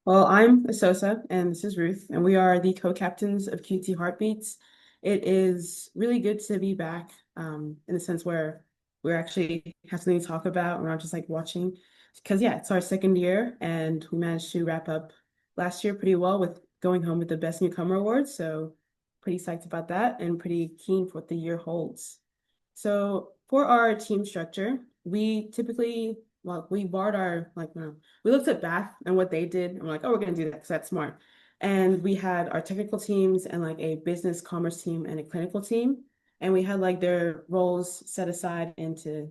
Well, I'm Asosa, and this is Ruth, and we are the co-captains of QT Heartbeats. It is really good to be back, in the sense where we're actually have something to talk about. We're not just like watching, because yeah, it's our second year, and we managed to wrap up last year pretty well with going home with the Best Newcomer Award. So pretty psyched about that, and pretty keen for what the year holds. So for our team structure, we typically, well, we barred our like no, we looked at Bath and what they did, and we're like, oh, we're gonna do that because that's smart. And we had our technical teams and like a business commerce team and a clinical team. And we had like their roles set aside into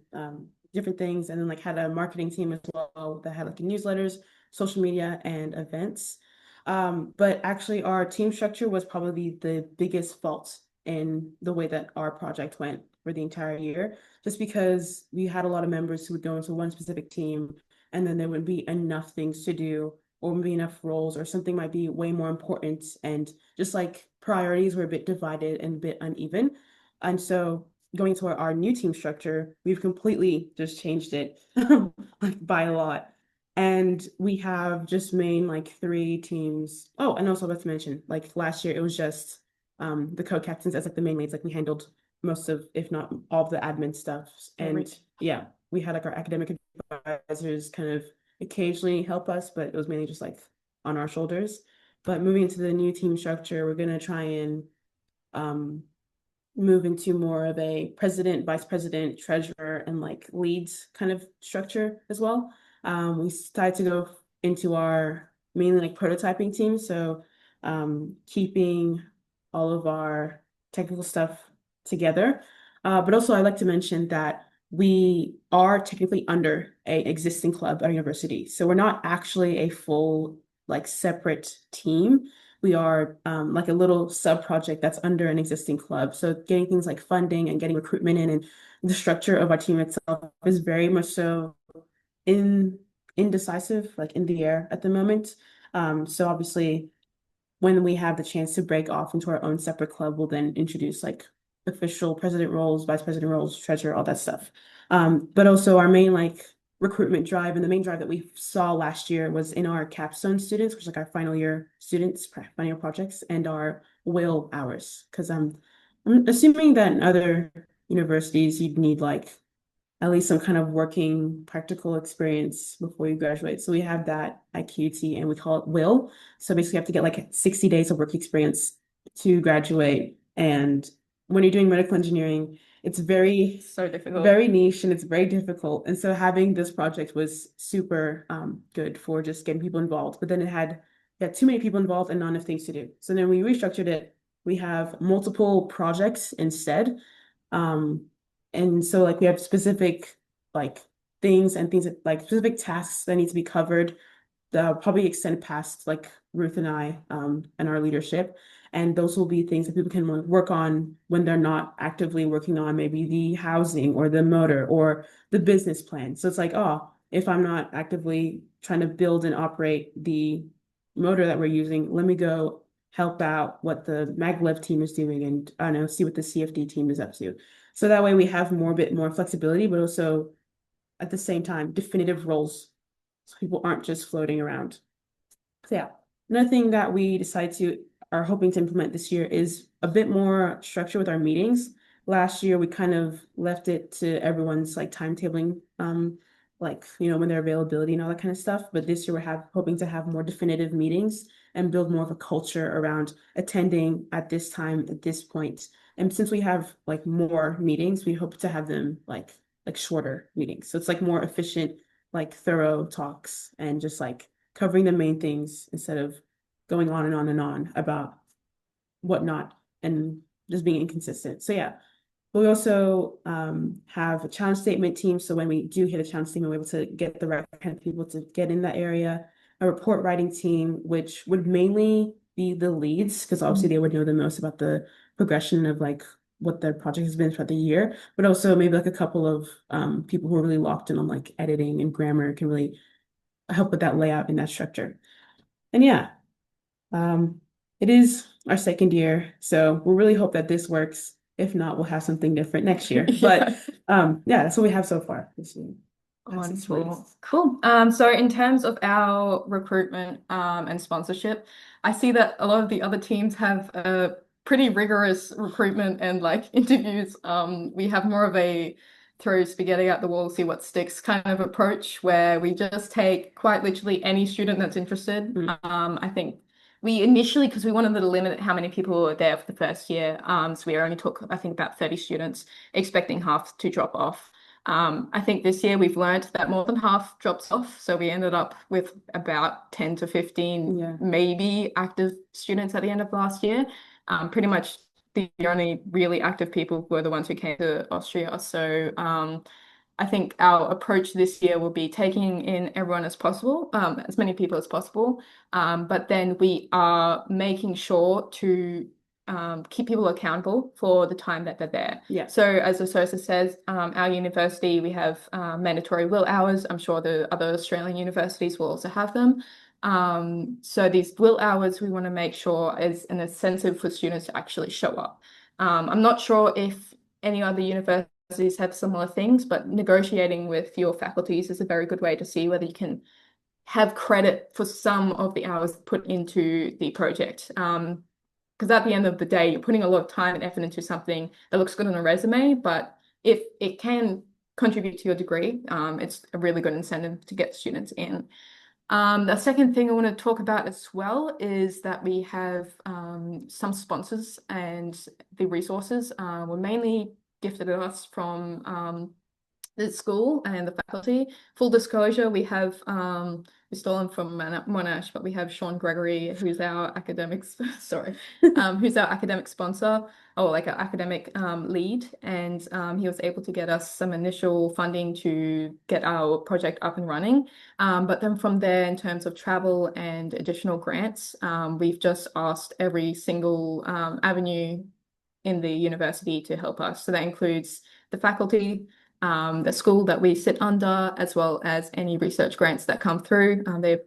different things, and then like had a marketing team as well that had like newsletters, social media, and events. But actually, our team structure was probably the biggest fault in the way that our project went for the entire year, just because we had a lot of members who would go into one specific team, and then there would be enough things to do, or wouldn't be enough roles, or something might be way more important, and just like priorities were a bit divided and a bit uneven. And so going to our new team structure, we've completely just changed it like by a lot. And we have just main like three teams. Oh, and also let's mention, like last year it was just the co-captains as like the main leads. Like we handled most of, if not all of the admin stuff. And Right. yeah, we had like our academic advisors kind of occasionally help us, but it was mainly just like on our shoulders. But moving into the new team structure, we're gonna try and um move into more of a president, vice president, treasurer, and like leads kind of structure as well. We decided to go into our mainly like prototyping team. So keeping all of our technical stuff together. But also, I'd like to mention that we are technically under a existing club at our university. So we're not actually a full, like separate team. We are like a little sub project that's under an existing club. So getting things like funding and getting recruitment in, and the structure of our team itself is very much so in indecisive, like in the air at the moment. So obviously when we have the chance to break off into our own separate club, we'll then introduce like official president roles, vice president roles, treasurer, all that stuff. But also our main like recruitment drive, and the main drive that we saw last year was in our capstone students, which is like our final year students, final year projects, and our will hours. Because I'm assuming that in other universities you'd need like at least some kind of working practical experience before you graduate. So we have that at QT, and we call it will. So basically you have to get like 60 days of work experience to graduate. And when you're doing medical engineering, it's very, So difficult. very niche and it's very difficult. And so having this project was super good for just getting people involved. But then it had too many people involved and not enough things to do. So then we restructured it. We have multiple projects instead. Um, and so like we have specific like things that like specific tasks that need to be covered that probably extend past like Ruth and I and our leadership. And those will be things that people can work on when they're not actively working on maybe the housing or the motor or the business plan. So it's like, oh, if I'm not actively trying to build and operate the motor that we're using, let me go help out what the maglev team is doing, and I don't know, see what the CFD team is up to. So that way we have more bit more flexibility, but also at the same time definitive roles, so people aren't just floating around. So yeah, another thing that we decided to are hoping to implement this year is a bit more structure with our meetings. Last year we kind of left it to everyone's like timetabling, like when their availability and all that kind of stuff. But this year we're hoping to have more definitive meetings and build more of a culture around attending at this time at this point. And since we have like more meetings, we hope to have them like shorter meetings. So it's like more efficient, like thorough talks, and just like covering the main things instead of going on and on and on about whatnot and just being inconsistent. So yeah. But we also have a challenge statement team. So when we do hit a challenge statement, we're able to get the right kind of people to get in that area. A report writing team, which would mainly be the leads, because obviously they would know the most about the progression of like what the project has been throughout the year, but also maybe like a couple of people who are really locked in on like editing and grammar can really help with that layout and that structure. And yeah, um, it is our second year, so we really hope that this works. If not, we'll have something different next year. Yeah. But yeah, that's what we have so far this year. That's the Wonderful. choice. Cool. So in terms of our recruitment and sponsorship, I see that a lot of the other teams have a pretty rigorous recruitment and like interviews. We have more of a throw spaghetti at the wall, see what sticks kind of approach where we just take quite literally any student that's interested. Mm. I think we initially, because we wanted to limit how many people were there for the first year, so we only took, I think, about 30 students, expecting half to drop off. I think this year we've learned that more than half drops off. So we ended up with about 10 to 15 Yeah. maybe active students at the end of last year. Pretty much the only really active people were the ones who came to Austria. So I think our approach this year will be taking in everyone as possible, as many people as possible. But then we are making sure to keep people accountable for the time that they're there. Yeah. So as Asosa says, our university, we have mandatory will hours. I'm sure the other Australian universities will also have them. So these will hours, we want to make sure is an incentive for students to actually show up. I'm not sure if any other universities have similar things, but negotiating with your faculties is a very good way to see whether you can have credit for some of the hours put into the project. Because at the end of the day, you're putting a lot of time and effort into something that looks good on a resume, but if it can contribute to your degree, it's a really good incentive to get students in. The second thing I want to talk about as well is that we have some sponsors and the resources were mainly gifted to us from the school and the faculty. Full disclosure, we stolen from Monash, but we have Sean Gregory, who's our academics, sorry, who's our academic sponsor or like our academic lead, and he was able to get us some initial funding to get our project up and running. But then from there, in terms of travel and additional grants, we've just asked every single avenue in the university to help us. So that includes the faculty, the school that we sit under, as well as any research grants that come through. They,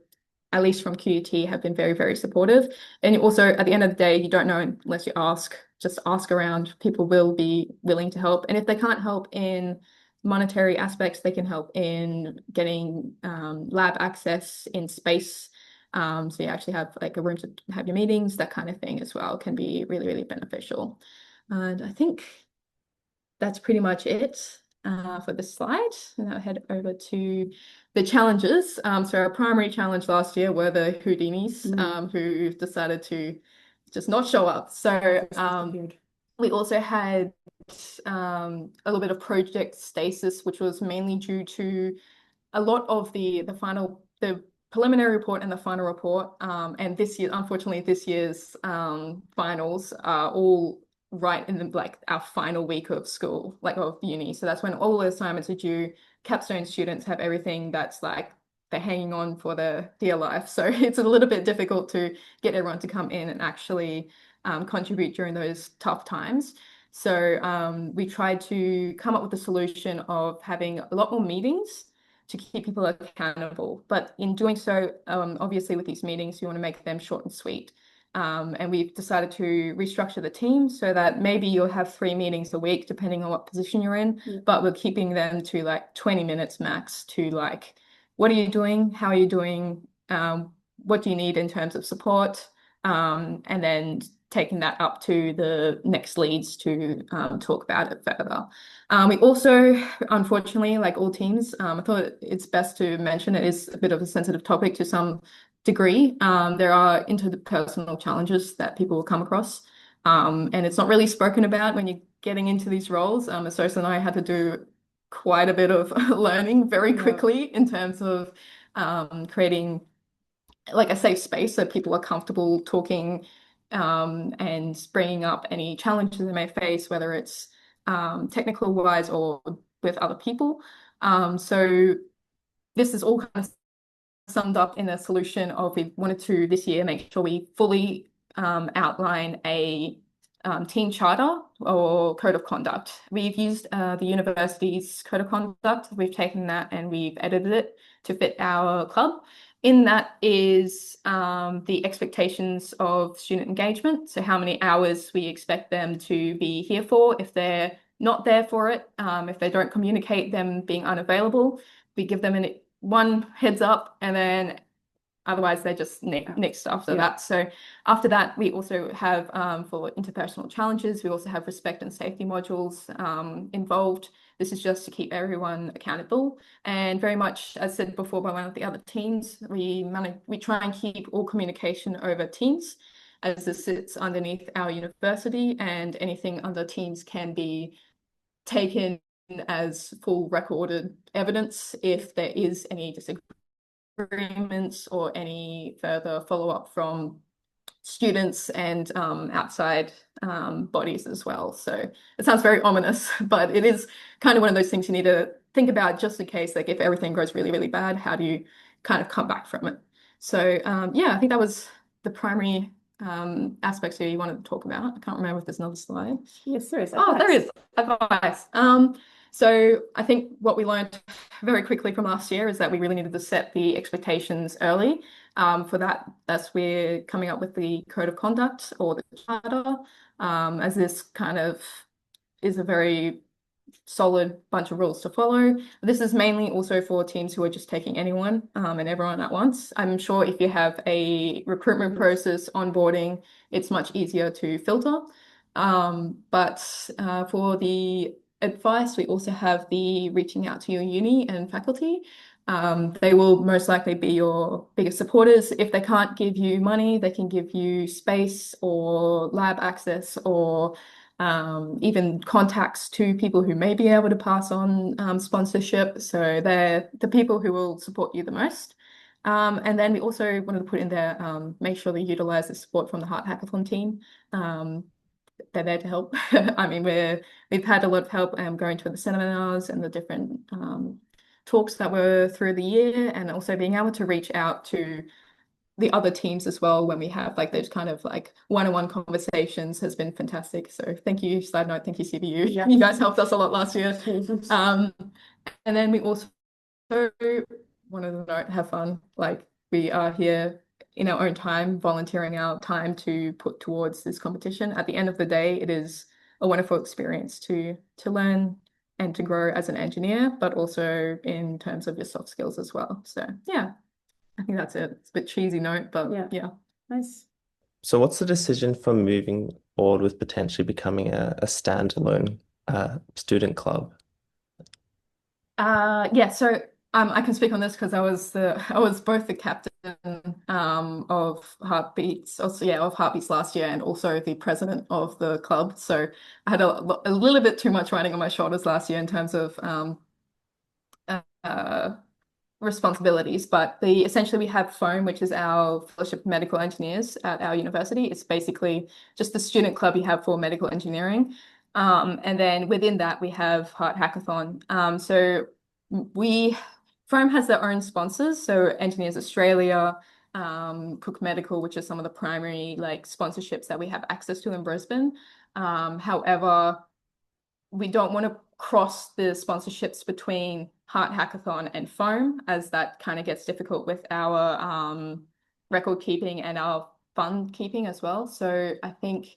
at least from QUT, have been very, very supportive. And also, at the end of the day, you don't know unless you ask. Just ask around. People will be willing to help. And if they can't help in monetary aspects, they can help in getting lab access in space. So you actually have like a room to have your meetings, that kind of thing as well can be really, really beneficial. And I think that's pretty much it for this slide. And I'll head over to the challenges. So our primary challenge last year were the Houdinis who decided to just not show up. So we also had a little bit of project stasis, which was mainly due to a lot of the preliminary report and the final report, and this year, unfortunately, this year's finals are all right in the like our final week of school, like of uni. So that's when all the assignments are due. Capstone students have everything that's like they're hanging on for their dear life. So it's a little bit difficult to get everyone to come in and actually contribute during those tough times. So we tried to come up with a solution of having a lot more meetings to keep people accountable. But in doing so, obviously with these meetings, you want to make them short and sweet. And we've decided to restructure the team so that maybe you'll have 3 meetings a week, depending on what position you're in, but we're keeping them to like 20 minutes max to like, what are you doing? How are you doing? What do you need in terms of support? And then taking that up to the next leads to talk about it further. We also, unfortunately, like all teams, I thought it's best to mention it is a bit of a sensitive topic to some degree. There are interpersonal challenges that people will come across, and it's not really spoken about when you're getting into these roles. Asosa and I had to do quite a bit of learning very quickly in terms of creating like a safe space so people are comfortable talking and bringing up any challenges they may face, whether it's technical wise or with other people. So this is all kind of summed up in a solution of we wanted to this year make sure we fully outline a team charter or code of conduct. We've used the university's code of conduct. We've taken that and we've edited it to fit our club. In that is the expectations of student engagement. So how many hours we expect them to be here for if they're not there for it, if they don't communicate them being unavailable. we give them one heads up, and then otherwise they're just next after that. So after that, we also have for interpersonal challenges, we also have respect and safety modules involved. This is just to keep everyone accountable, and very much, as said before by one of the other teams, we try and keep all communication over Teams, as this sits underneath our university, and anything under Teams can be taken as full recorded evidence if there is any disagreements or any further follow-up from students and outside bodies as well. So it sounds very ominous, but it is kind of one of those things you need to think about, just in case, like if everything goes really, really bad, how do you kind of come back from it? So yeah, I think that was the primary aspects here you wanted to talk about. I can't remember if there's another slide. Yes, there is. Oh, there is advice. So I think what we learned very quickly from last year is that we really needed to set the expectations early. For that, we're coming up with the code of conduct, or the charter, as this kind of is a very solid bunch of rules to follow. This is mainly also for teams who are just taking anyone and everyone at once. I'm sure if you have a recruitment process, onboarding, it's much easier to filter. But for the advice, we also have the reaching out to your uni and faculty. They will most likely be your biggest supporters. If they can't give you money, they can give you space or lab access, or even contacts to people who may be able to pass on sponsorship. So they're the people who will support you the most. And then we also wanted to put in there, make sure they utilize the support from the Heart Hackathon team. They're there to help. I mean, we've had a lot of help going to the seminars and the different talks that were through the year, and also being able to reach out to the other teams as well when we have like those kind of like one-on-one conversations has been fantastic. So thank you, side note, thank you, CBU. Yeah. You guys helped us a lot last year. And then we also wanted to note, have fun. Like, we are here in our own time, volunteering our time to put towards this competition. At the end of the day, it is a wonderful experience to learn and to grow as an engineer, but also in terms of your soft skills as well. So yeah, I think that's it. It's a bit cheesy note, but yeah. Nice. So what's the decision for moving forward with potentially becoming a standalone student club? Yeah, so I can speak on this because I was both the captain of Heartbeats, also of Heartbeats last year, and also the president of the club. So I had a little bit too much riding on my shoulders last year in terms of responsibilities. But essentially we have FOAM, which is our Fellowship of Medical Engineers at our university. It's basically just the student club you have for medical engineering. And then within that, we have Heart Hackathon. So FOAM has their own sponsors. So Engineers Australia, Cook Medical, which are some of the primary like sponsorships that we have access to in Brisbane. However, we don't want to cross the sponsorships between Heart Hackathon and FOAM, as that kind of gets difficult with our record keeping and our fund keeping as well. So I think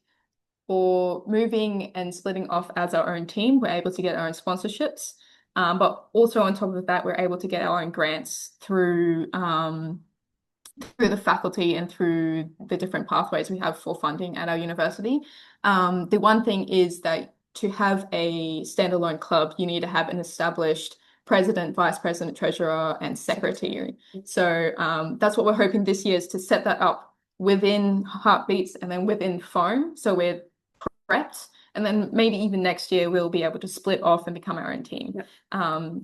for moving and splitting off as our own team, we're able to get our own sponsorships. But also on top of that, we're able to get our own grants through the faculty and through the different pathways we have for funding at our university. The one thing is that to have a standalone club, you need to have an established president, vice president, treasurer, and secretary. So that's what we're hoping this year, is to set that up within Heartbeats and then within FOAM. So we're prepped, and then maybe even next year we'll be able to split off and become our own team.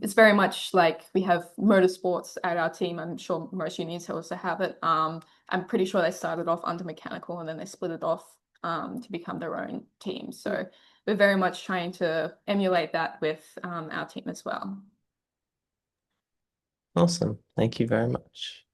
It's very much like we have motorsports at our team. I'm sure most unis also have it. I'm pretty sure they started off under mechanical and then they split it off to become their own team. So we're very much trying to emulate that with our team as well. Awesome. Thank you very much.